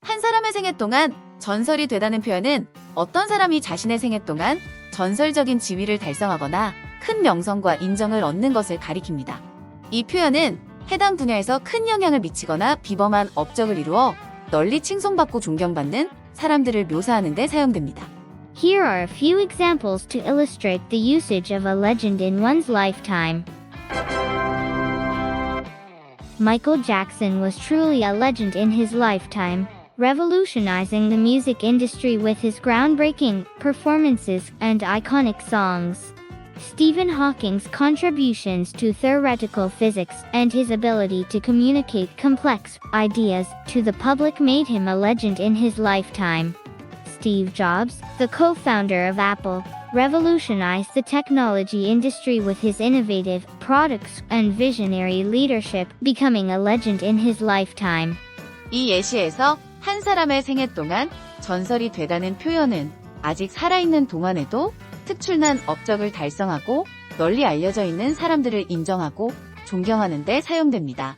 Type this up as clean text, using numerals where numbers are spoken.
한 사람의 생애 동안 전설이 되다는 표현은 어떤 사람이 자신의 생애 동안 전설적인 지위를 달성하거나 큰 명성과 인정을 얻는 것을 가리킵니다. 이 표현은 해당 분야에서 큰 영향을 미치거나 비범한 업적을 이루어 널리 칭송받고 존경받는 사람들을 묘사하는 데 사용됩니다. Here are a few examples to illustrate the usage of a legend in one's lifetime. Michael Jackson was truly a legend in his lifetime, revolutionizing the music industry with his groundbreaking performances and iconic songs. Stephen Hawking's contributions to theoretical physics and his ability to communicate complex ideas to the public made him a legend in his lifetime. Steve Jobs, the co-founder of Apple, revolutionized the technology industry with his innovative products and visionary leadership, becoming a legend in his lifetime. 이 예시에서 한 사람의 생애 동안 전설이 되다는 표현은 아직 살아있는 동안에도 특출난 업적을 달성하고 널리 알려져 있는 사람들을 인정하고 존경하는 데 사용됩니다.